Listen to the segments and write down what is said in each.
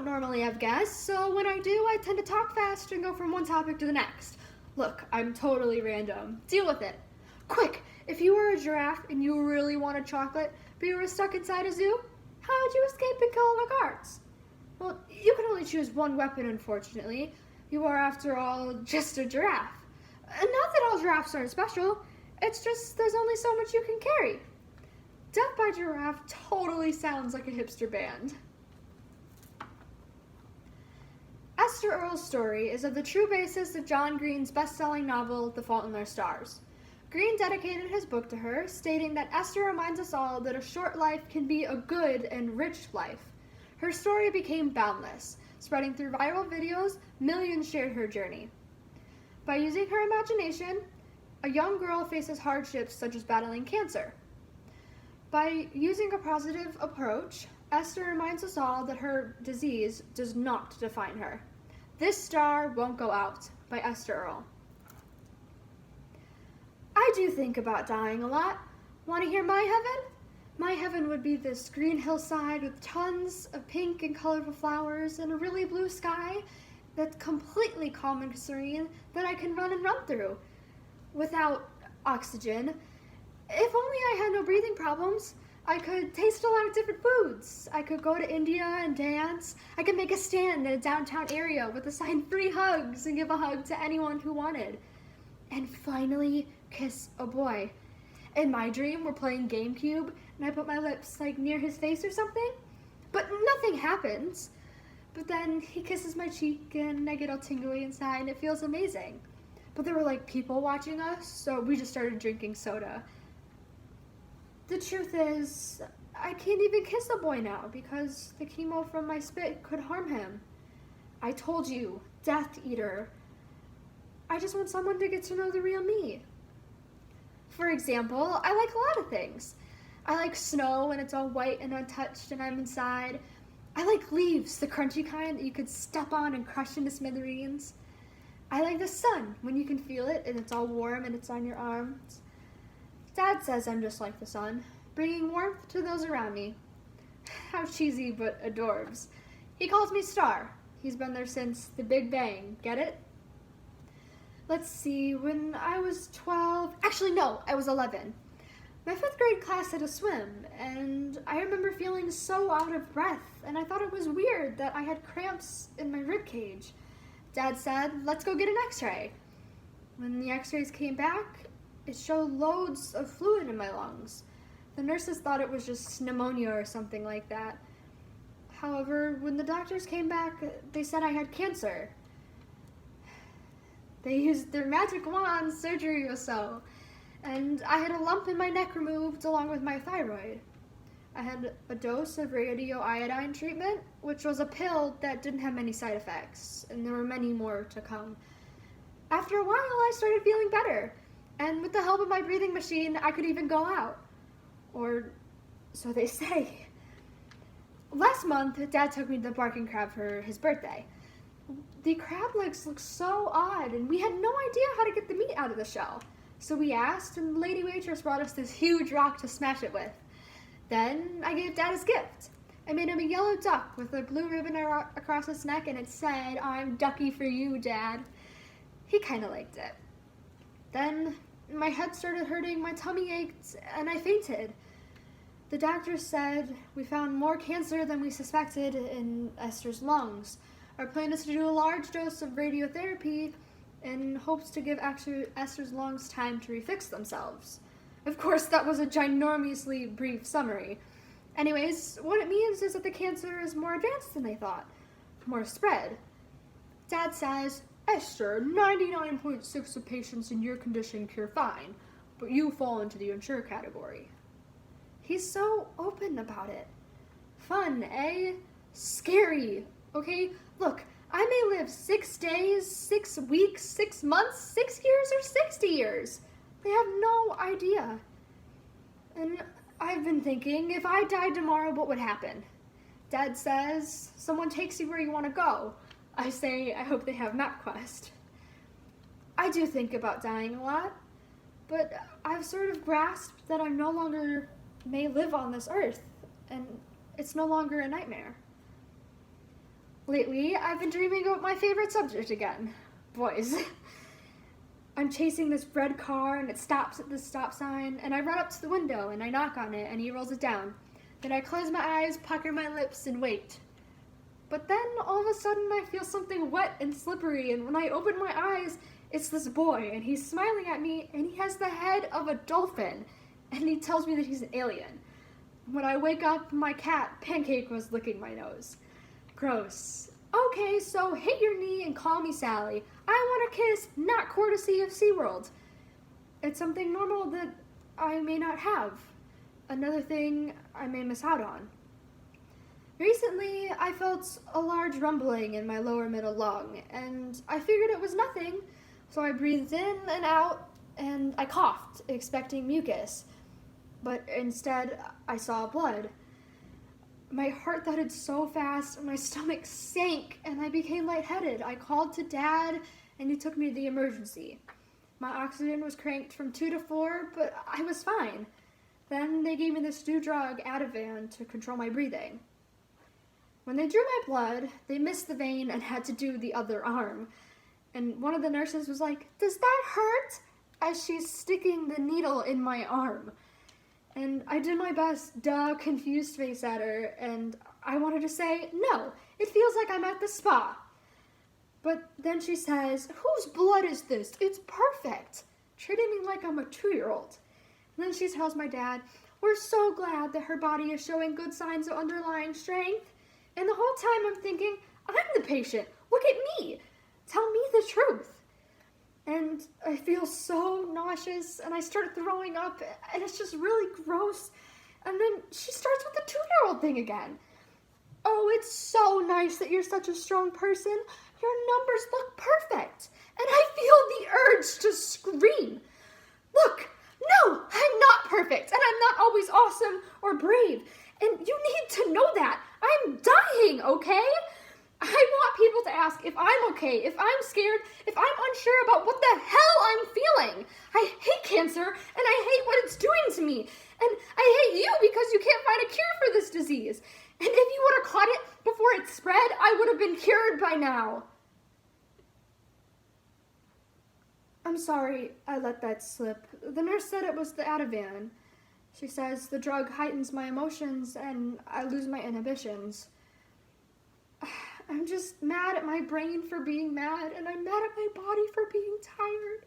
don't normally have guests, so when I do, I tend to talk fast and go from one topic to the next. Look, I'm totally random. Deal with it. Quick, if you were a giraffe and you really wanted chocolate, but you were stuck inside a zoo, how would you escape and kill all the guards? Well, you can only choose one weapon, unfortunately. You are, after all, just a giraffe. And not that all giraffes aren't special, it's just there's only so much you can carry. Death by Giraffe totally sounds like a hipster band. Esther Earl's story is of the true basis of John Green's best-selling novel, The Fault in Our Stars. Green dedicated his book to her, stating that Esther reminds us all that a short life can be a good and rich life. Her story became boundless. Spreading through viral videos, millions shared her journey. By using her imagination, a young girl faces hardships such as battling cancer. By using a positive approach, Esther reminds us all that her disease does not define her. This Star Won't Go Out by Esther Earl. I do think about dying a lot. Want to hear my heaven? My heaven would be this green hillside with tons of pink and colorful flowers and a really blue sky that's completely calm and serene that I can run and run through without oxygen. If only I had no breathing problems, I could taste a lot of different foods. I could go to India and dance. I could make a stand in a downtown area with a sign "Free Hugs" and give a hug to anyone who wanted. And finally kiss a boy. In my dream, we're playing GameCube, and I put my lips near his face or something, but nothing happens. But then he kisses my cheek, and I get all tingly inside, and it feels amazing. But there were people watching us, so we just started drinking soda. The truth is, I can't even kiss a boy now because the chemo from my spit could harm him. I told you, Death Eater. I just want someone to get to know the real me. For example, I like a lot of things. I like snow when it's all white and untouched and I'm inside. I like leaves, the crunchy kind that you could step on and crush into smithereens. I like the sun when you can feel it and it's all warm and it's on your arms. Dad says I'm just like the sun, bringing warmth to those around me. How cheesy, but adorbs. He calls me Star. He's been there since the Big Bang. Get it? Let's see, when I was 12... Actually, no, I was 11. My 5th grade class had a swim, and I remember feeling so out of breath, and I thought it was weird that I had cramps in my rib cage. Dad said, let's go get an x-ray. When the x-rays came back, it showed loads of fluid in my lungs. The nurses thought it was just pneumonia or something like that. However, when the doctors came back, they said I had cancer. They used their magic wand, surgery or so, and I had a lump in my neck removed along with my thyroid. I had a dose of radioiodine treatment, which was a pill that didn't have many side effects, and there were many more to come. After a while, I started feeling better, and with the help of my breathing machine, I could even go out. Or so they say. Last month, Dad took me to the Barking Crab for his birthday. The crab legs looked so odd, and we had no idea how to get the meat out of the shell. So we asked, and the lady waitress brought us this huge rock to smash it with. Then I gave Dad his gift. I made him a yellow duck with a blue ribbon across his neck, and it said, "I'm ducky for you, Dad." He kind of liked it. Then my head started hurting, my tummy ached, and I fainted. The doctor said we found more cancer than we suspected in Esther's lungs. Our plan is to do a large dose of radiotherapy in hopes to give Esther's lungs time to refix themselves. Of course, that was a ginormously brief summary. Anyways, what it means is that the cancer is more advanced than they thought, more spread. Dad says, Esther, 99.6% of patients in your condition cure fine, but you fall into the unsure category. He's so open about it. Fun, eh? Scary, okay? Look, I may live 6 days, 6 weeks, 6 months, 6 years, or 60 years. They have no idea. And I've been thinking, if I died tomorrow, what would happen? Dad says, someone takes you where you want to go. I say, I hope they have MapQuest. I do think about dying a lot, but I've sort of grasped that I no longer may live on this earth, and it's no longer a nightmare. Lately, I've been dreaming about my favorite subject again. Boys. I'm chasing this red car and it stops at this stop sign, and I run up to the window and I knock on it and he rolls it down. Then I close my eyes, pucker my lips, and wait. But then all of a sudden I feel something wet and slippery, and when I open my eyes, it's this boy and he's smiling at me and he has the head of a dolphin and he tells me that he's an alien. When I wake up, my cat, Pancake, was licking my nose. Gross. Okay, so hit your knee and call me Sally. I want a kiss, not courtesy of SeaWorld. It's something normal that I may not have. Another thing I may miss out on. Recently, I felt a large rumbling in my lower middle lung, and I figured it was nothing, so I breathed in and out, and I coughed, expecting mucus. But instead, I saw blood. My heart thudded so fast, my stomach sank, and I became lightheaded. I called to Dad, and he took me to the emergency. My oxygen was cranked from 2 to 4, but I was fine. Then they gave me this new drug, Ativan, to control my breathing. When they drew my blood, they missed the vein and had to do the other arm. And one of the nurses was like, "Does that hurt?" as she's sticking the needle in my arm. And I did my best, confused face at her, and I wanted to say, "No, it feels like I'm at the spa." But then she says, "Whose blood is this? It's perfect," treating me like I'm a 2-year-old. And then she tells my dad, "We're so glad that her body is showing good signs of underlying strength." And the whole time I'm thinking, I'm the patient. Look at me. Tell me the truth. And I feel so nauseous, and I start throwing up, and it's just really gross. And then she starts with the 2-year-old thing again. "Oh, it's so nice that you're such a strong person. Your numbers look perfect." And I feel the urge to scream. Look, no, I'm not perfect, and I'm not always awesome or brave. And you need to know that. I'm dying, okay? I want people to ask if I'm okay, if I'm scared, if I'm unsure about what the hell I'm feeling. I hate cancer, and I hate what it's doing to me. And I hate you because you can't find a cure for this disease. And if you would have caught it before it spread, I would have been cured by now. I'm sorry I let that slip. The nurse said it was the Ativan. She says the drug heightens my emotions and I lose my inhibitions. I'm just mad at my brain for being mad, and I'm mad at my body for being tired.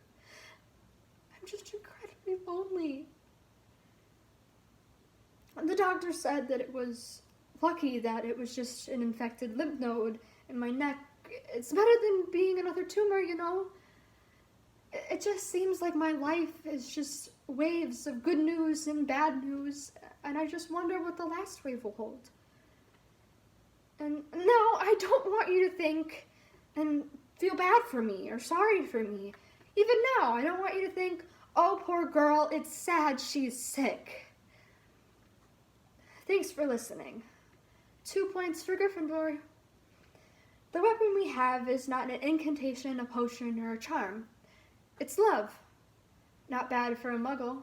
I'm just incredibly lonely. The doctor said that it was lucky that it was just an infected lymph node in my neck. It's better than being another tumor, you know? It just seems like my life is just waves of good news and bad news, and I just wonder what the last wave will hold. And no, I don't want you to think and feel bad for me or sorry for me. Even now, I don't want you to think, "Oh, poor girl, it's sad she's sick." Thanks for listening. 2 points for Gryffindor. The weapon we have is not an incantation, a potion, or a charm. It's love. Not bad for a muggle.